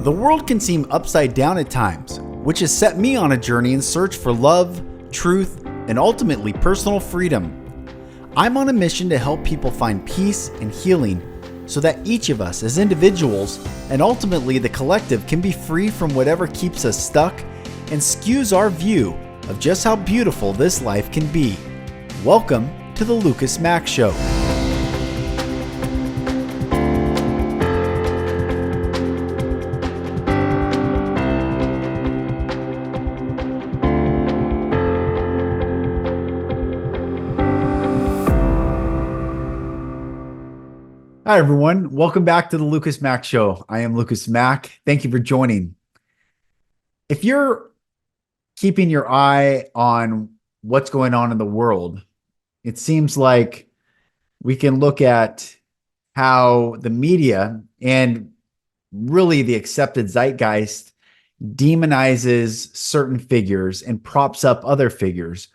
The world can seem upside down at times, which has set me on a journey in search for love, truth, and ultimately personal freedom. I'm on a mission to help people find peace and healing so that each of us as individuals and ultimately the collective can be free from whatever keeps us stuck and skews our view of just how beautiful this life can be. Welcome to the Mack Show. Hi, everyone. Welcome back to the Mack Show. I am Mack. Thank you for joining. If you're keeping your eye on what's going on in the world, it seems like we can look at how the media and really the accepted zeitgeist demonizes certain figures and props up other figures,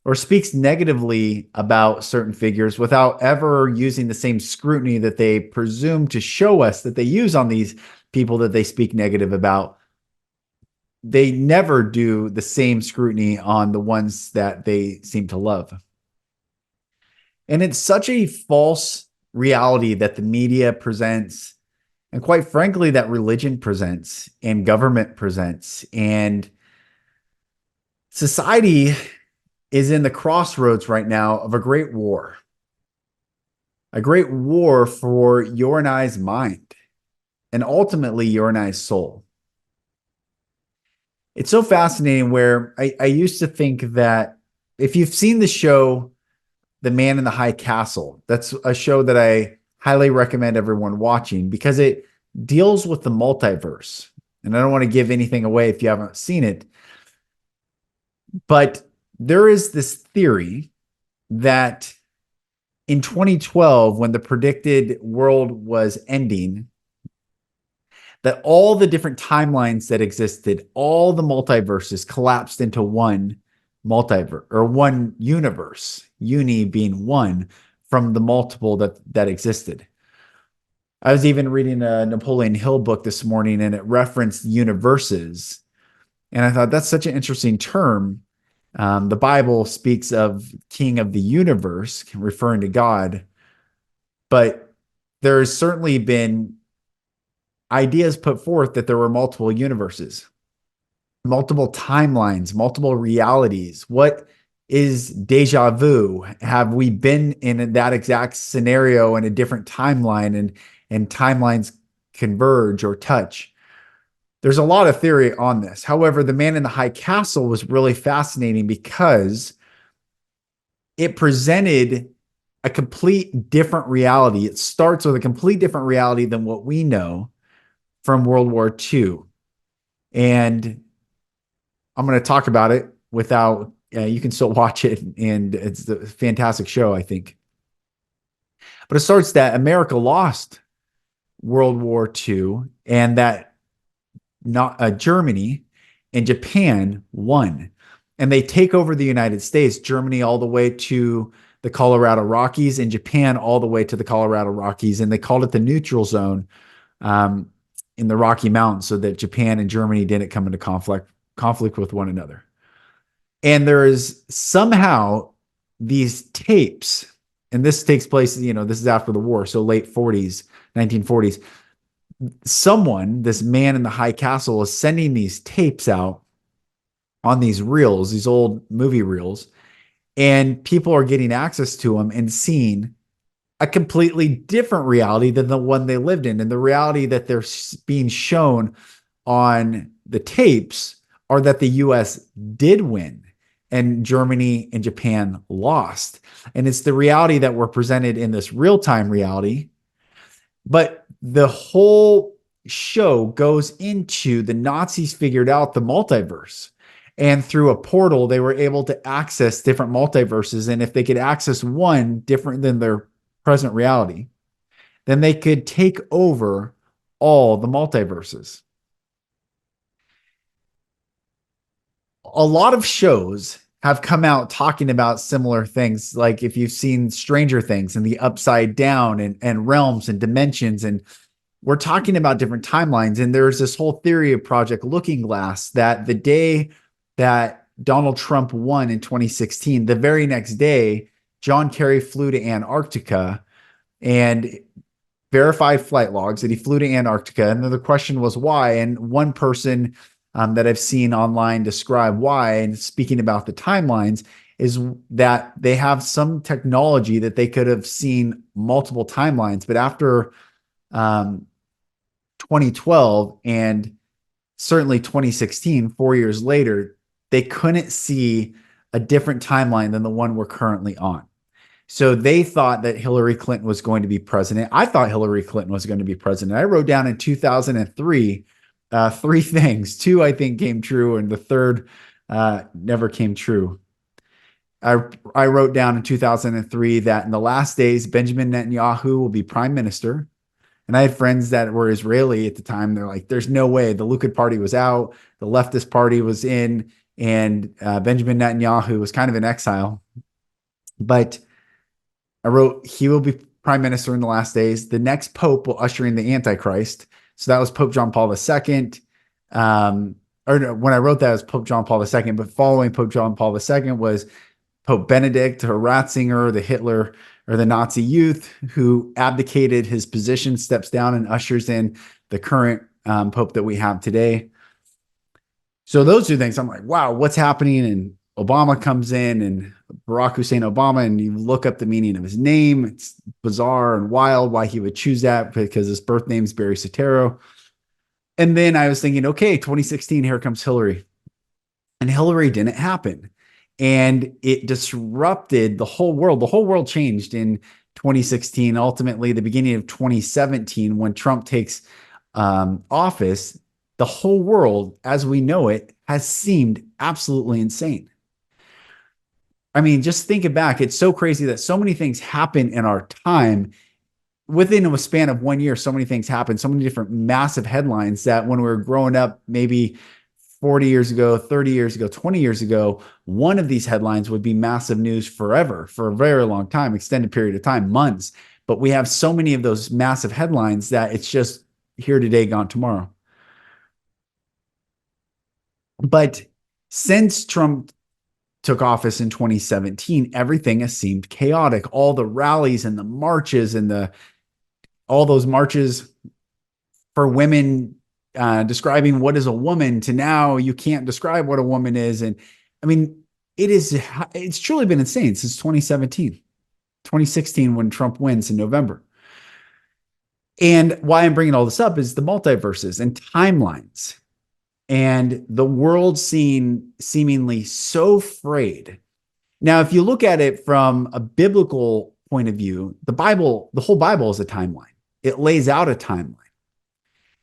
or speaks negatively about certain figures without ever using the same scrutiny that they presume to show us that they use on these people that they speak negative about. They never do the same scrutiny on the ones that they seem to love. And it's such a false reality that the media presents, and quite frankly, that religion presents and government presents, and society is in the crossroads right now of a great war for your and I's mind, and ultimately your and I's soul. It's so fascinating where I used to think that if you've seen the show, The Man in the High Castle, that's a show that I highly recommend everyone watching because it deals with the multiverse. And I don't want to give anything away if you haven't seen it, but there is this theory that in 2012, when the predicted world was ending, that all the different timelines that existed, all the multiverses collapsed into one multiverse, or one universe, uni being one from the multiple that existed. I was even reading a Napoleon Hill book this morning, and it referenced universes. And I thought that's such an interesting term. The Bible speaks of King of the universe, referring to God, but there's certainly been ideas put forth that there were multiple universes, multiple timelines, multiple realities. What is deja vu? Have we been in that exact scenario in a different timeline, and timelines converge or touch? There's a lot of theory on this. However, The Man in the High Castle was really fascinating because it presented a complete different reality. It starts with a complete different reality than what we know from World War II. And I'm going to talk about it without, you can still watch it, and it's a fantastic show, I think. But it starts that America lost World War II, and that Germany and Japan won, and they take over the United States. Germany all the way to the Colorado Rockies, and Japan all the way to the Colorado Rockies, and they called it the neutral zone in the Rocky Mountains, so that Japan and Germany didn't come into conflict with one another. And there is somehow these tapes, and this takes place, this is after the war, so late 40s, 1940s. Someone, this man in the high castle, is sending these tapes out on these reels, these old movie reels, and people are getting access to them and seeing a completely different reality than the one they lived in. And the reality that they're being shown on the tapes are that the US did win and Germany and Japan lost. And it's the reality that we're presented in this real-time reality. But the whole show goes into the Nazis figured out the multiverse. And through a portal, they were able to access different multiverses. And if they could access one different than their present reality, then they could take over all the multiverses. A lot of shows have come out talking about similar things. Like if you've seen Stranger Things and the upside down and realms and dimensions, and we're talking about different timelines. And there's this whole theory of Project Looking Glass that the day that Donald Trump won in 2016, the very next day, John Kerry flew to Antarctica and verified flight logs that he flew to Antarctica. And then the question was why. And one person that I've seen online describe why, and speaking about the timelines, is that they have some technology that they could have seen multiple timelines. But after 2012 and certainly 2016, 4 years later, they couldn't see a different timeline than the one we're currently on. So they thought that Hillary Clinton was going to be president. I thought Hillary Clinton was going to be president. I wrote down in 2003 three things. Two, I think, came true, and the third never came true. I wrote down in 2003 that in the last days, Benjamin Netanyahu will be prime minister. And I had friends that were Israeli at the time. They're like, there's no way. The Likud party was out. The leftist party was in. And Benjamin Netanyahu was kind of in exile. But I wrote, he will be prime minister in the last days. The next pope will usher in the Antichrist. So that was Pope John Paul II. Or no, when I wrote that, it was Pope John Paul II. But following Pope John Paul II was Pope Benedict, or Ratzinger, the Hitler or the Nazi youth, who abdicated his position, steps down and ushers in the current Pope that we have today. So those two things, I'm like, wow, what's happening? And Obama comes in, and Barack Hussein Obama, and you look up the meaning of his name. It's bizarre and wild why he would choose that, because his birth name is Barry Soetoro. And then I was thinking, okay, 2016, here comes Hillary. And Hillary didn't happen. And it disrupted the whole world. The whole world changed in 2016. Ultimately, the beginning of 2017, when Trump takes office, the whole world, as we know it, has seemed absolutely insane. I mean, just think it back. It's so crazy that so many things happen in our time. Within a span of 1 year, so many things happen, so many different massive headlines that when we were growing up, maybe 40 years ago, 30 years ago, 20 years ago, one of these headlines would be massive news forever, for a very long time, extended period of time, months. But we have so many of those massive headlines that it's just here today, gone tomorrow. But since Trump took office in 2017, everything has seemed chaotic. All the rallies and the marches and all those marches for women, describing what is a woman, to now you can't describe what a woman is. And I mean, it's truly been insane since 2016, when Trump wins in November. And why I'm bringing all this up is the multiverses and timelines, and the world seemingly so frayed. Now, if you look at it from a biblical point of view, the whole Bible is a timeline. It lays out a timeline.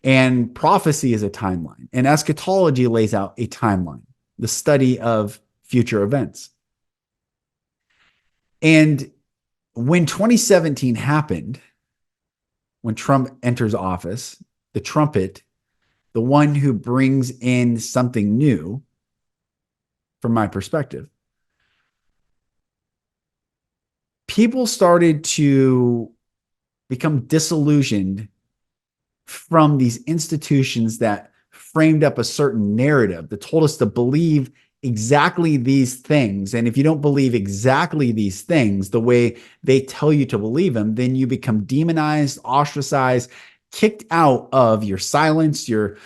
And prophecy is a timeline. And eschatology lays out a timeline, the study of future events. And when 2017 happened, when Trump enters office, the trumpet, the one who brings in something new, from my perspective, people started to become disillusioned from these institutions that framed up a certain narrative that told us to believe exactly these things. And if you don't believe exactly these things the way they tell you to believe them, then you become demonized, ostracized, kicked out of your silence, your,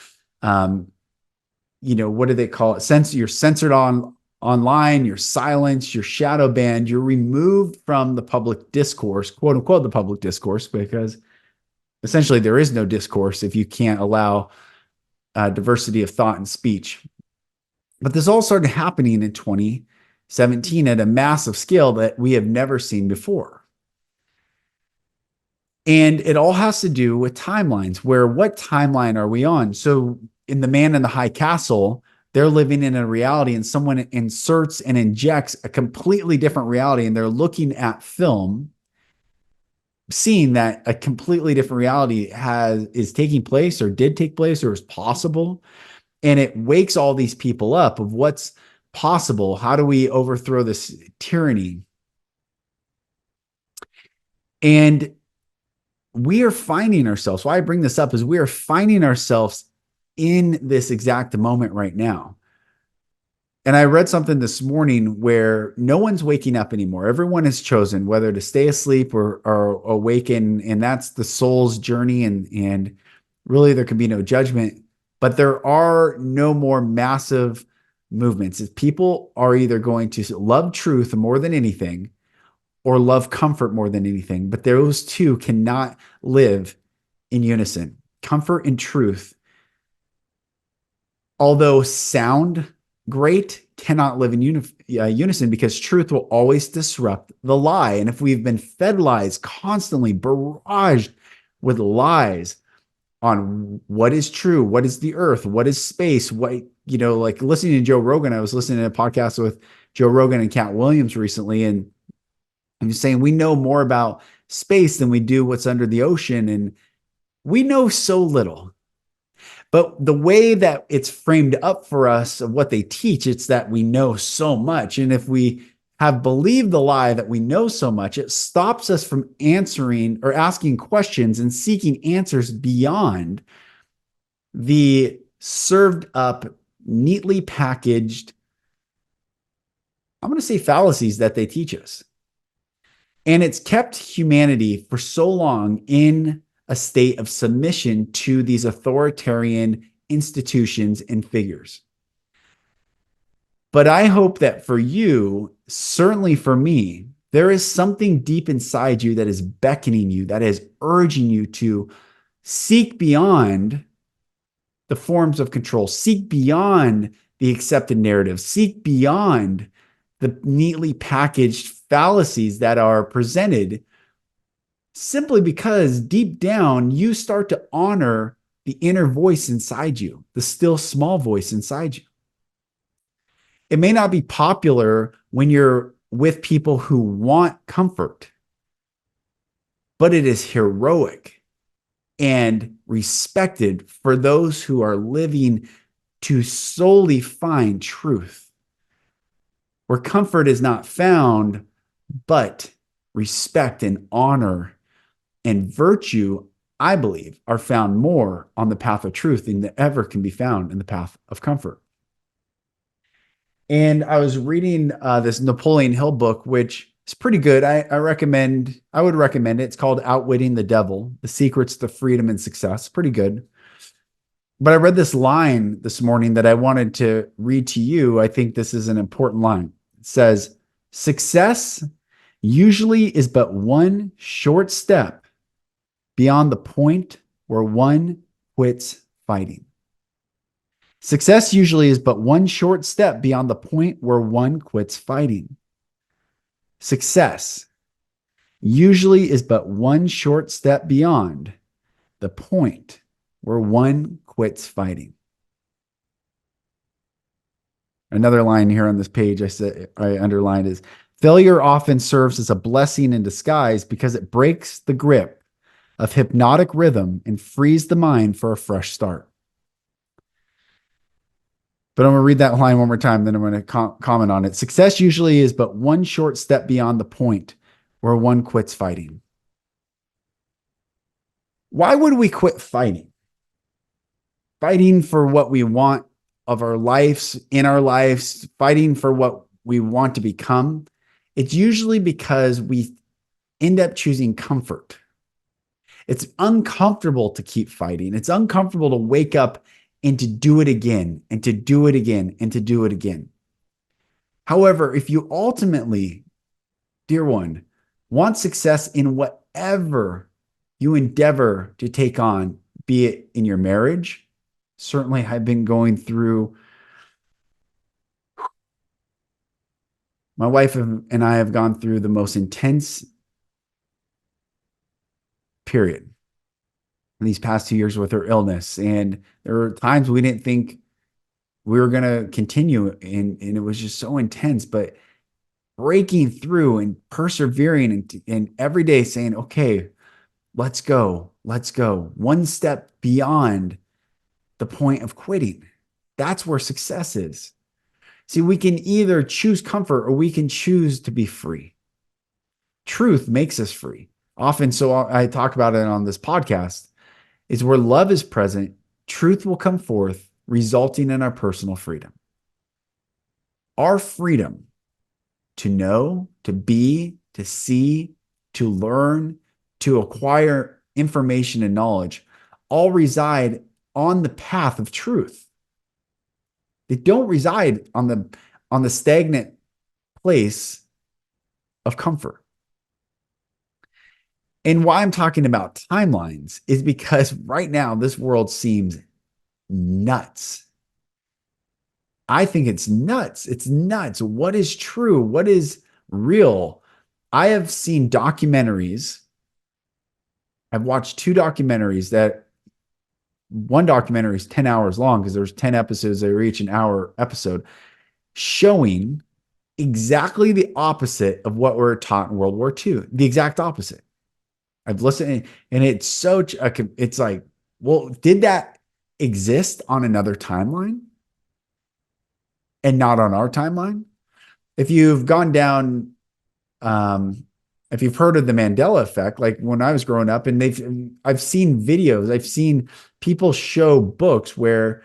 what do they call it? You're censored online, you're silenced, you're shadow banned, you're removed from the public discourse, quote unquote, the public discourse, because essentially there is no discourse if you can't allow diversity of thought and speech. But this all started happening in 2017 at a massive scale that we have never seen before. And it all has to do with timelines, where what timeline are we on? So in The Man in the High Castle, they're living in a reality, and someone inserts and injects a completely different reality, and they're looking at film, seeing that a completely different reality is taking place, or did take place, or is possible. And it wakes all these people up of what's possible. How do we overthrow this tyranny? And we are finding ourselves. Why I bring this up is we are finding ourselves in this exact moment right now. And I read something this morning where no one's waking up anymore. Everyone has chosen whether to stay asleep or awaken, and that's the soul's journey. And really, there can be no judgment. But there are no more massive movements. People are either going to love truth more than anything, or love comfort more than anything. But those two cannot live in unison. Comfort and truth, although sound great, cannot live in unison, because truth will always disrupt the lie. And if we've been fed lies, constantly barraged with lies on what is true, what is the earth, what is space, what, like listening to Joe Rogan, I was listening to a podcast with Joe Rogan and Cat Williams recently, and I'm just saying we know more about space than we do what's under the ocean. And we know so little. But the way that it's framed up for us of what they teach, it's that we know so much. And if we have believed the lie that we know so much, it stops us from answering or asking questions and seeking answers beyond the served up, neatly packaged, I'm going to say fallacies that they teach us. And it's kept humanity for so long in a state of submission to these authoritarian institutions and figures. But I hope that for you, certainly for me, there is something deep inside you that is beckoning you, that is urging you to seek beyond the forms of control, seek beyond the accepted narrative, seek beyond the neatly packaged fallacies that are presented, simply because deep down you start to honor the inner voice inside you, the still small voice inside you. It may not be popular when you're with people who want comfort, but it is heroic and respected for those who are living to solely find truth, where comfort is not found, but respect and honor and virtue, I believe, are found more on the path of truth than that ever can be found in the path of comfort. And I was reading this Napoleon Hill book, which is pretty good. I would recommend it. It's called Outwitting the Devil: The Secrets to Freedom and Success. Pretty good. But I read this line this morning that I wanted to read to you. I think this is an important line. It says, "Success usually is but one short step beyond the point where one quits fighting." Success usually is but one short step beyond the point where one quits fighting. Success usually is but one short step beyond the point where one quits fighting. Another line here on this page I underlined is, "Failure often serves as a blessing in disguise because it breaks the grip of hypnotic rhythm and frees the mind for a fresh start." But I'm going to read that line one more time, then I'm going to comment on it. Success usually is but one short step beyond the point where one quits fighting. Why would we quit fighting? Fighting for what we want of our lives, in our lives, fighting for what we want to become. It's usually because we end up choosing comfort. It's uncomfortable to keep fighting. It's uncomfortable to wake up and to do it again, and to do it again, and to do it again. However, if you ultimately, dear one, want success in whatever you endeavor to take on, be it in your marriage, certainly I've been going through, my wife and I have gone through the most intense period in these past 2 years with her illness. And there were times we didn't think we were going to continue, and it was just so intense, but breaking through and persevering and every day saying, okay, let's go, one step beyond the point of quitting. That's where success is. See, we can either choose comfort or we can choose to be free. Truth makes us free. often, so I talk about it on this podcast, is where love is present, truth will come forth, resulting in our personal freedom. Our freedom to know, to be, to see, to learn, to acquire information and knowledge all reside on the path of truth. They don't reside on the stagnant place of comfort. And why I'm talking about timelines is because right now this world seems nuts. I think it's nuts. It's nuts. What is true? What is real? I have seen documentaries. I've watched two documentaries that one documentary is 10 hours long because there's 10 episodes that are each an hour episode, showing exactly the opposite of what we're taught in World War II. The exact opposite. I've listened, and it's so, it's like, well, did that exist on another timeline and not on our timeline? If you've gone down, um, if you've heard of the Mandela effect, like when I was growing up, and I've seen videos, I've seen people show books where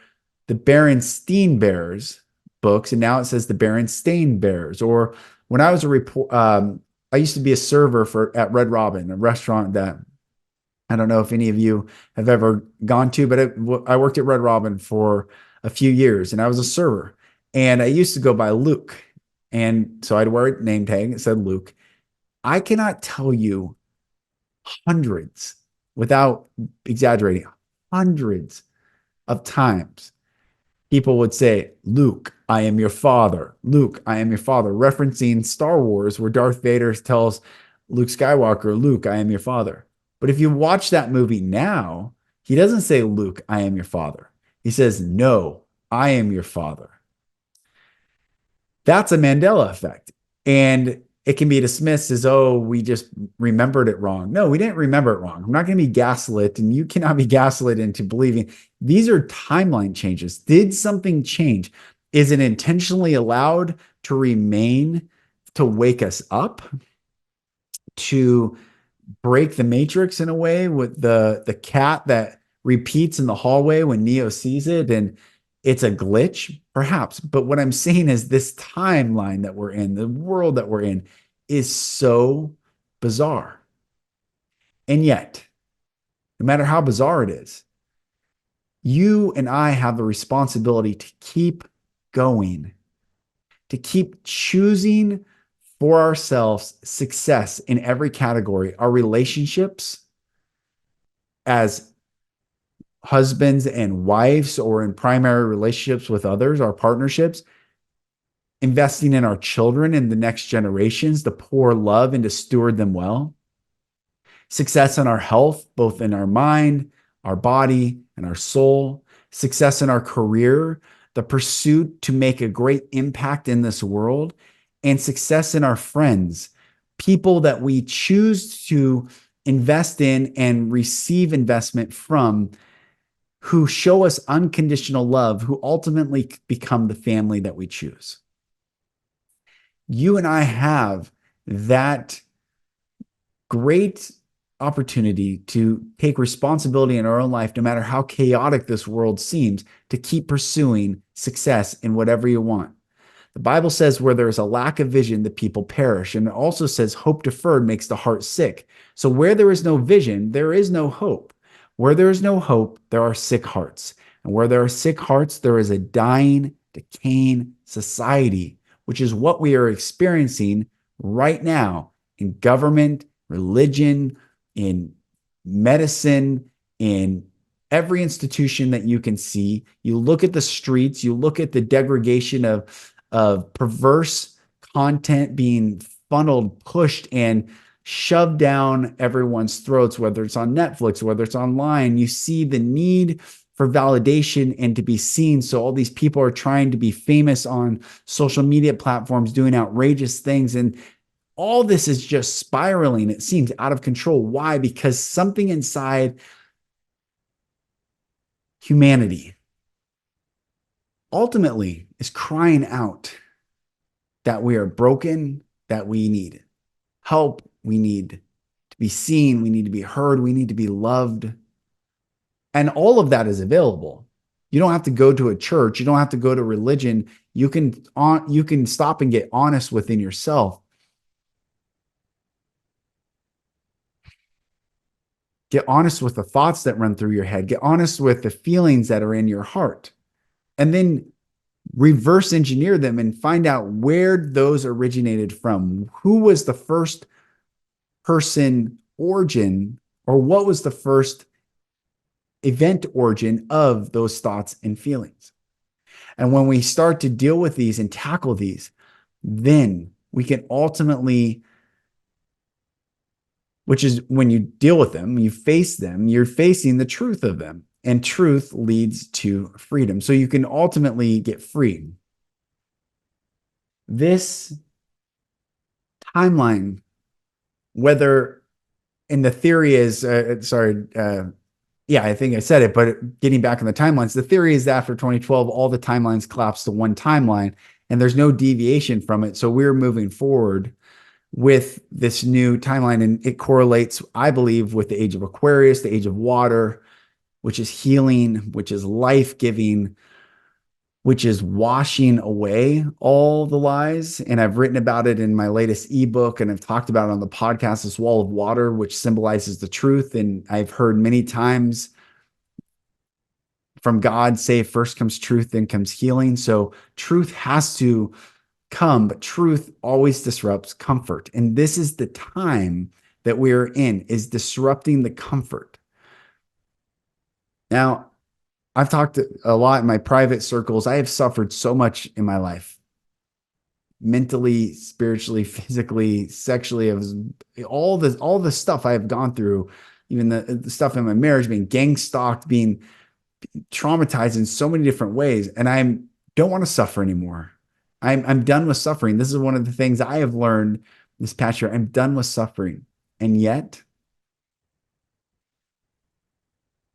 the Berenstain Bears books, and now it says the Berenstain Bears. Or when I was I used to be a server at Red Robin, a restaurant that I don't know if any of you have ever gone to, but I worked at Red Robin for a few years, and I was a server, and I used to go by Luke, and so I'd wear a name tag that said Luke. I cannot tell you hundreds, without exaggerating, hundreds of times people would say, Luke, I am your father. Luke, I am your father, referencing Star Wars, where Darth Vader tells Luke Skywalker, Luke, I am your father. But if you watch that movie now, he doesn't say, Luke, I am your father. He says, no, I am your father. That's a Mandela effect. And it can be dismissed as, oh, we just remembered it wrong. No, we didn't remember it wrong. I'm not going to be gaslit, and you cannot be gaslit into believing these are timeline changes. Did something change? Is it intentionally allowed to remain to wake us up, to break the matrix in a way, with the cat that repeats in the hallway when Neo sees it and it's a glitch? Perhaps. But what I'm saying is this timeline that we're in, the world that we're in, is so bizarre. And yet, no matter how bizarre it is, you and I have the responsibility to keep going, to keep choosing for ourselves success in every category. Our relationships as husbands and wives, or in primary relationships with others, our partnerships, investing in our children and the next generations, to pour love and to steward them well. Success in our health, both in our mind, our body, and our soul. Success in our career, the pursuit to make a great impact in this world. And success in our friends, people that we choose to invest in and receive investment from, who show us unconditional love, who ultimately become the family that we choose. You and I have that great opportunity to take responsibility in our own life, no matter how chaotic this world seems, to keep pursuing success in whatever you want. The Bible says where there is a lack of vision, the people perish. And it also says hope deferred makes the heart sick. So where there is no vision, there is no hope. Where there is no hope, there are sick hearts. And where there are sick hearts, there is a dying, decaying society, which is what we are experiencing right now in government, religion, in medicine, in every institution that you can see. You look at the streets, you look at the degradation of perverse content being funneled, pushed, and shoved down everyone's throats, whether it's on Netflix, whether it's online. You see the need for validation and to be seen. So all these people are trying to be famous on social media platforms, doing outrageous things. And all this is just spiraling. It seems out of control. Why? Because something inside humanity ultimately is crying out that we are broken, that we need help, we need to be seen. We need to be heard. We need to be loved. And all of that is available. You don't have to go to a church. You don't have to go to religion. You can stop and get honest within yourself. Get honest with the thoughts that run through your head. Get honest with the feelings that are in your heart. And then reverse engineer them and find out where those originated from. Who was the first person origin, or what was the first event origin of those thoughts and feelings? And when we start to deal with these and tackle these, then we can ultimately, which is when you deal with them, you face them, you're facing the truth of them. And truth leads to freedom. So you can ultimately get free. This timeline, whether, and the theory is, I think I said it, but getting back in the timelines, the theory is that after 2012, all the timelines collapse to one timeline and there's no deviation from it. So we're moving forward with this new timeline, and it correlates, I believe, with the age of Aquarius, the age of water, which is healing, which is life-giving, which is washing away all the lies. And I've written about it in my latest ebook, and I've talked about it on the podcast, this wall of water, which symbolizes the truth. And I've heard many times from God say, first comes truth, then comes healing. So truth has to come, but truth always disrupts comfort. And this is the time that we're in, is disrupting the comfort. Now, I've talked a lot in my private circles. I have suffered so much in my life, mentally, spiritually, physically, sexually. It was all the stuff I have gone through, even the stuff in my marriage, being gang stalked, being traumatized in so many different ways. And I don't want to suffer anymore. I'm done with suffering. This is one of the things I have learned this past year. I'm done with suffering. And yet,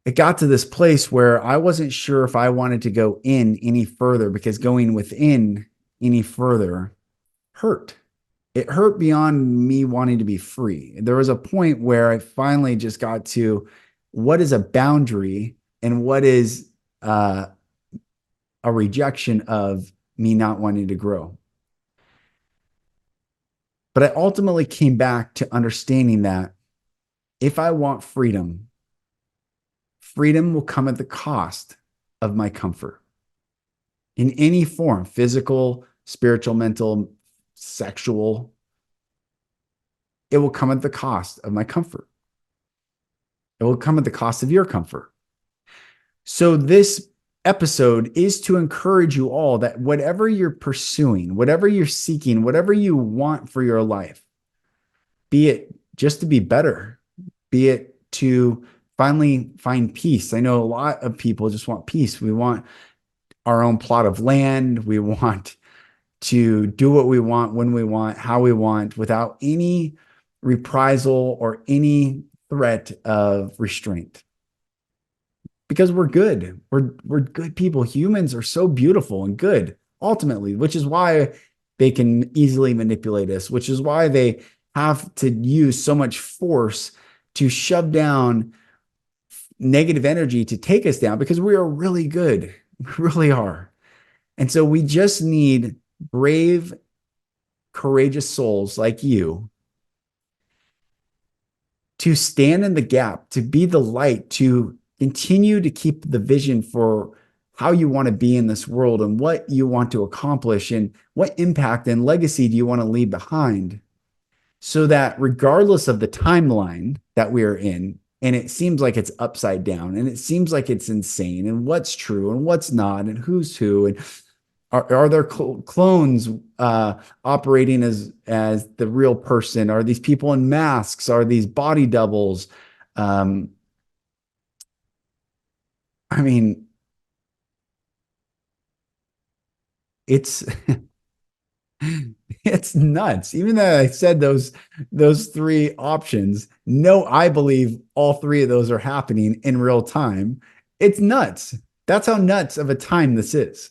it got to this place where I wasn't sure if I wanted to go in any further, because going within any further hurt. It hurt beyond me wanting to be free. There was a point where I finally just got to, what is a boundary and what is a rejection of me not wanting to grow. But I ultimately came back to understanding that if I want freedom, freedom will come at the cost of my comfort in any form, physical, spiritual, mental, sexual. It will come at the cost of my comfort. It will come at the cost of your comfort. So this episode is to encourage you all that whatever you're pursuing, whatever you're seeking, whatever you want for your life, be it just to be better, be it to finally find peace. I know a lot of people just want peace. We want our own plot of land. We want to do what we want, when we want, how we want, without any reprisal or any threat of restraint. Because we're good. We're good people. Humans are so beautiful and good, ultimately, which is why they can easily manipulate us, which is why they have to use so much force to shove down negative energy to take us down, because we are really good. We really are. And so we just need brave, courageous souls like you to stand in the gap, to be the light, to continue to keep the vision for how you want to be in this world and what you want to accomplish and what impact and legacy do you want to leave behind, so that regardless of the timeline that we are in, and it seems like it's upside down and it seems like it's insane and what's true and what's not and who's who, and are there clones operating as the real person? Are these people in masks? Are these body doubles? I mean, it's it's nuts. Even though I said those three options, no, I believe all three of those are happening in real time. It's nuts. That's how nuts of a time this is.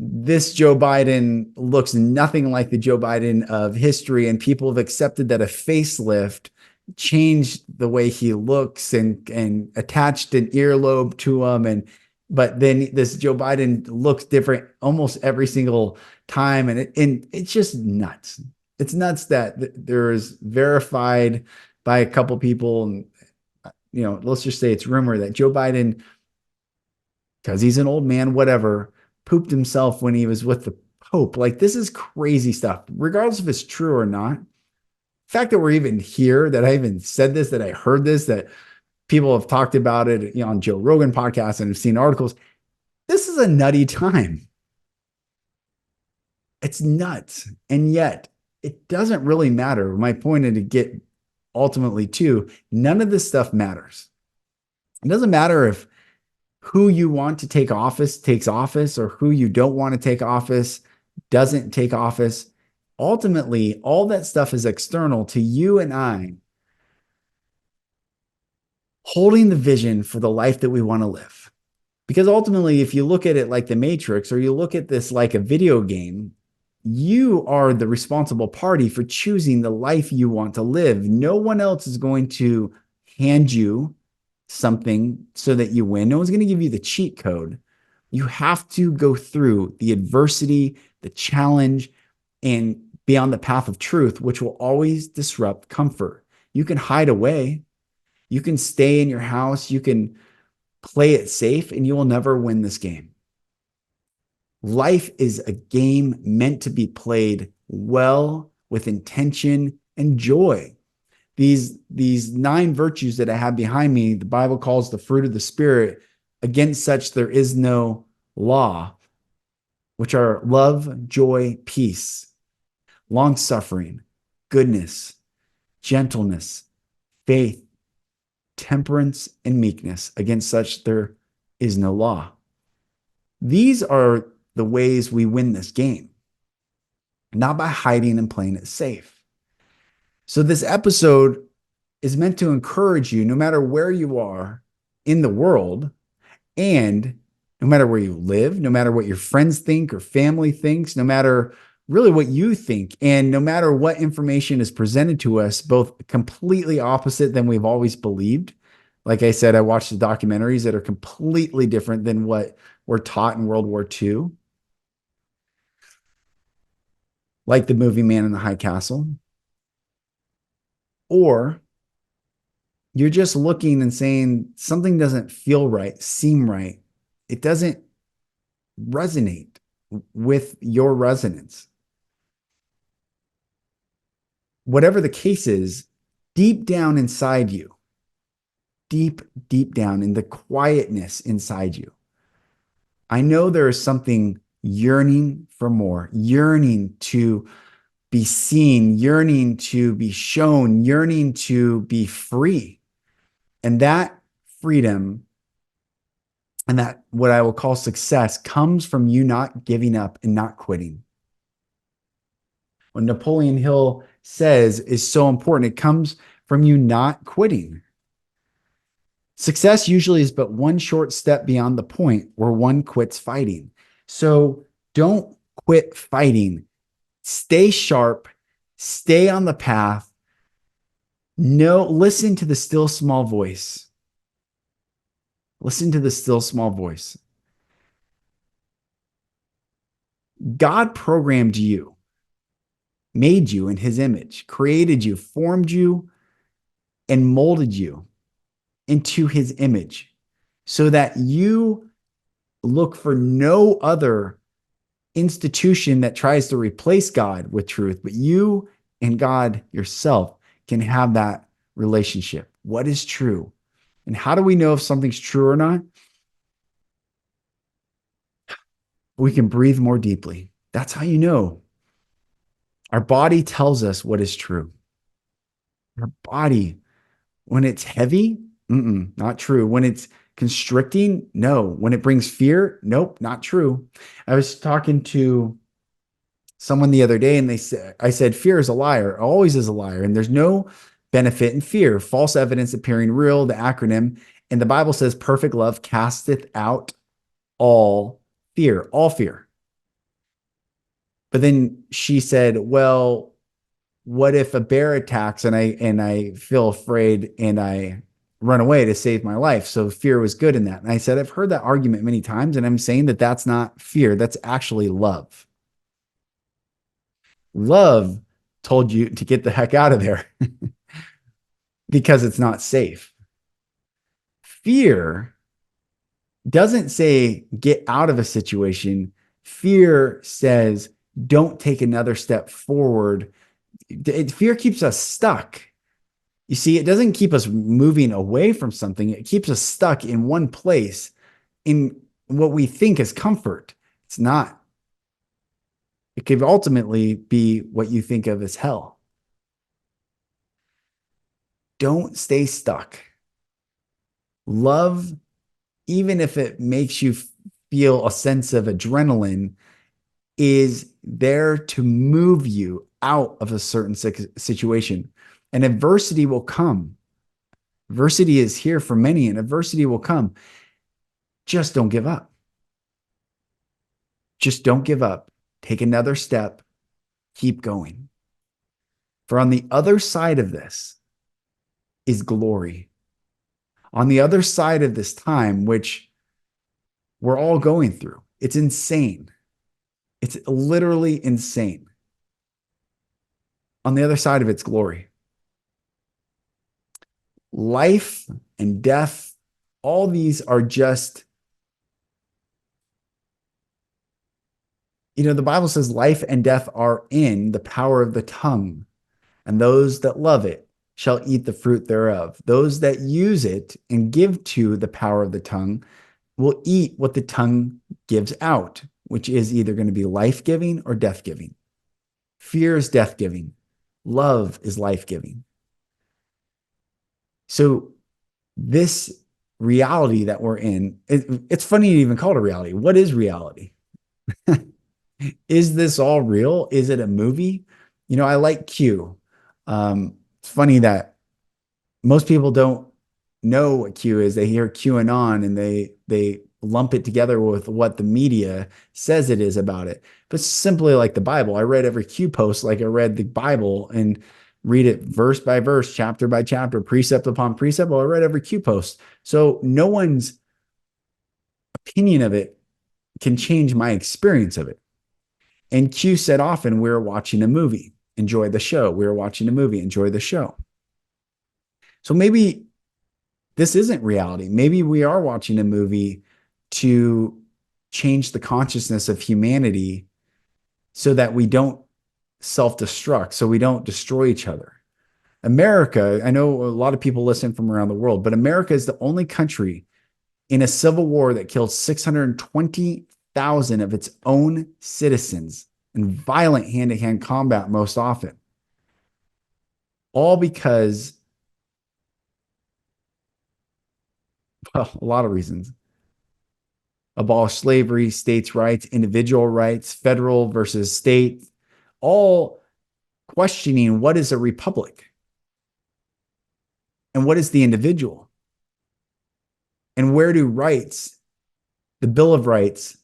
this Joe Biden looks nothing like the Joe Biden of history, and people have accepted that a facelift changed the way he looks and attached an earlobe to him. But then this Joe Biden looks different almost every single time, and it's just nuts. It's nuts that there is verified by a couple people, and let's just say it's rumor that Joe Biden, because he's an old man, whatever, pooped himself when he was with the Pope. Like, this is crazy stuff, regardless if it's true or not. The fact that we're even here, that I even said this, that I heard this, that people have talked about it, on Joe Rogan podcast and have seen articles. This is a nutty time. It's nuts. And yet it doesn't really matter. My point is to get ultimately to, none of this stuff matters. It doesn't matter if who you want to take office takes office, or who you don't want to take office doesn't take office. Ultimately, all that stuff is external to you and I holding the vision for the life that we want to live. Because ultimately, if you look at it like the Matrix, or you look at this like a video game, you are the responsible party for choosing the life you want to live. No one else is going to hand you something so that you win. No one's going to give you the cheat code. You have to go through the adversity, the challenge, and be on the path of truth, which will always disrupt comfort. You can hide away. You can stay in your house. You can play it safe, and you will never win this game. Life is a game meant to be played well, with intention and joy. These 9 virtues that I have behind me, the Bible calls the fruit of the Spirit. Against such there is no law, which are love, joy, peace, long-suffering, goodness, gentleness, faith, temperance, and meekness. Against such there is no law. These are the ways we win this game, not by hiding and playing it safe. So this episode is meant to encourage you, no matter where you are in the world, and no matter where you live, no matter what your friends think or family thinks, no matter really what you think, and no matter what information is presented to us, both completely opposite than we've always believed. Like I said, I watched the documentaries that are completely different than what we're taught in World War II, like the movie Man in the High Castle. Or you're just looking and saying something doesn't feel right, seem right. It doesn't resonate with your resonance. Whatever the case is, deep down inside you, deep down in the quietness inside you, I know there is something yearning for more, yearning to be seen, yearning to be shown, yearning to be free. And that freedom and that what I will call success comes from you not giving up and not quitting. What Napoleon Hill says is so important. It comes from you not quitting. Success usually is but one short step beyond the point where one quits fighting. So don't quit fighting. Stay sharp. Stay on the path. No, listen to the still small voice. Listen to the still small voice. God programmed you, made you in his image, created you, formed you, and molded you into his image so that you look for no other institution that tries to replace God with truth, but you and God yourself can have that relationship. What is true? And how do we know if something's true or not? We can breathe more deeply. That's how you know. Our body tells us what is true. Our body, when it's heavy, not true. When it's constricting, no. When it brings fear, nope, not true. I was talking to someone the other day, and I said, fear is a liar, always is a liar, and there's no benefit in fear. False evidence appearing real, the acronym. And the Bible says, perfect love casteth out all fear, all fear. But then she said, well, what if a bear attacks and I feel afraid and I run away to save my life? So fear was good in that. And I said, I've heard that argument many times, and I'm saying that that's not fear. That's actually love. Love told you to get the heck out of there because it's not safe. Fear doesn't say get out of a situation. Fear says don't take another step forward. Fear keeps us stuck. You see, it doesn't keep us moving away from something. It keeps us stuck in one place in what we think is comfort. It's not. It could ultimately be what you think of as hell. Don't stay stuck. Love, even if it makes you feel a sense of adrenaline, is there to move you out of a certain situation. And adversity will come. Adversity is here for many, and adversity will come. Just don't give up. Just don't give up. Take another step. Keep going. For on the other side of this is glory. On the other side of this time, which we're all going through, it's insane. It's literally insane. On the other side of it's glory. Life and death, all these are just, the Bible says life and death are in the power of the tongue, and those that love it shall eat the fruit thereof. Those that use it and give to the power of the tongue will eat what the tongue gives out, which is either going to be life-giving or death-giving. Fear is death-giving. Love is life-giving. So this reality that we're in, it's funny to even call it a reality. What is reality? Is this all real? Is it a movie? I like Q. It's funny that most people don't know what Q is. They hear QAnon and they lump it together with what the media says it is about it. But simply like the Bible, I read every Q post like I read the Bible and read it verse by verse, chapter by chapter, precept upon precept. Well, I read every Q post. So no one's opinion of it can change my experience of it. And Q said often, we're watching a movie, enjoy the show. We're watching a movie, enjoy the show. So maybe this isn't reality. Maybe we are watching a movie to change the consciousness of humanity so that we don't self-destruct, so we don't destroy each other. America, I know a lot of people listen from around the world, but America is the only country in a civil war that killed 620,000 of its own citizens in violent hand-to-hand combat most often. All because, well, a lot of reasons. Abolish slavery, states' rights, individual rights, federal versus state, all questioning what is a republic and what is the individual and where do rights, the Bill of Rights,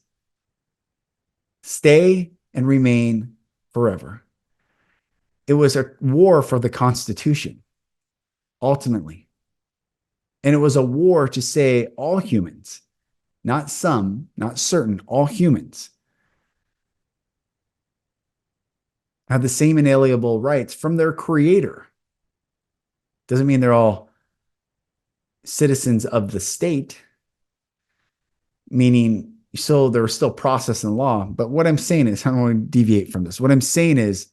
stay and remain forever. It was a war for the Constitution, ultimately. And it was a war to say all humans, not some, not certain, all humans have the same inalienable rights from their creator. Doesn't mean they're all citizens of the state, meaning so there's still process and law. But what I'm saying is, I don't want to deviate from this. What I'm saying is,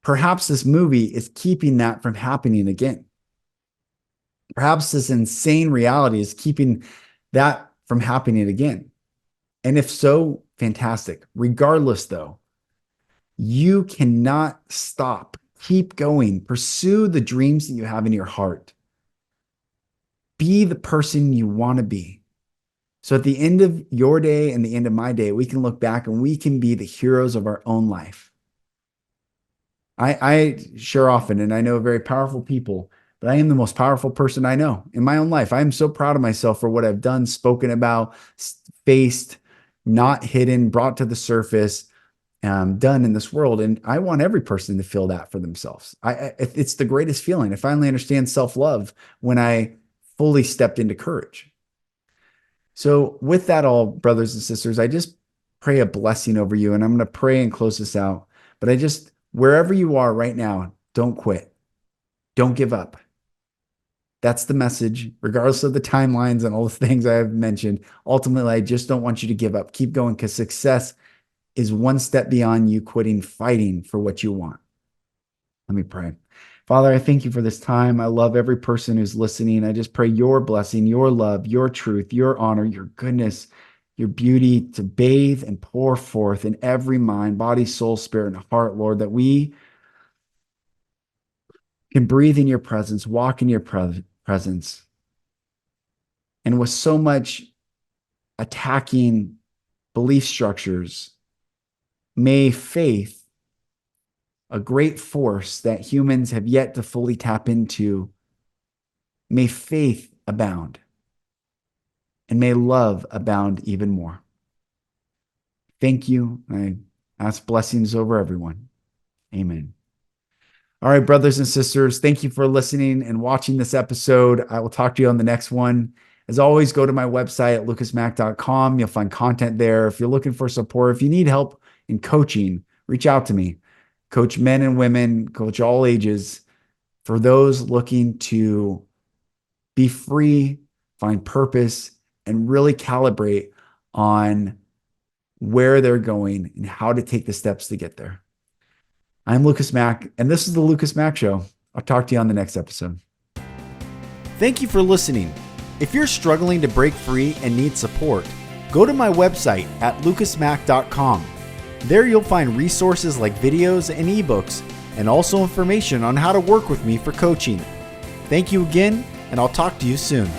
perhaps this movie is keeping that from happening again. Perhaps this insane reality is keeping that from happening again. And if so, fantastic. Regardless, though, you cannot stop. Keep going. Pursue the dreams that you have in your heart. Be the person you want to be. So at the end of your day and the end of my day, we can look back and we can be the heroes of our own life. I share often, and I know very powerful people, but I am the most powerful person I know in my own life. I am so proud of myself for what I've done, spoken about, faced, not hidden, brought to the surface. done in this world. And I want every person to feel that for themselves. It's the greatest feeling. I finally understand self-love when I fully stepped into courage. So with that all, brothers and sisters, I just pray a blessing over you, and I'm going to pray and close this out. But wherever you are right now, don't quit. Don't give up. That's the message, regardless of the timelines and all the things I have mentioned. Ultimately, I just don't want you to give up. Keep going, because success is one step beyond you quitting fighting for what you want. Let me pray. Father, I thank you for this time. I love every person who's listening. I just pray your blessing, your love, your truth, your honor, your goodness, your beauty to bathe and pour forth in every mind, body, soul, spirit, and heart, Lord, that we can breathe in your presence, walk in your presence. And with so much attacking belief structures, may faith, a great force that humans have yet to fully tap into, may faith abound, and may love abound even more. Thank you. I ask blessings over everyone. Amen. All right, brothers and sisters, thank you for listening and watching this episode. I will talk to you on the next one. As always, go to my website at lucasmack.com. You'll find content there. If you're looking for support, if you need help in coaching, reach out to me. Coach men and women, coach all ages. For those looking to be free, find purpose, and really calibrate on where they're going and how to take the steps to get there. I'm Lucas Mack, and this is the Lucas Mack Show. I'll talk to you on the next episode. Thank you for listening. If you're struggling to break free and need support, go to my website at lucasmack.com. There you'll find resources like videos and ebooks, and also information on how to work with me for coaching. Thank you again, and I'll talk to you soon.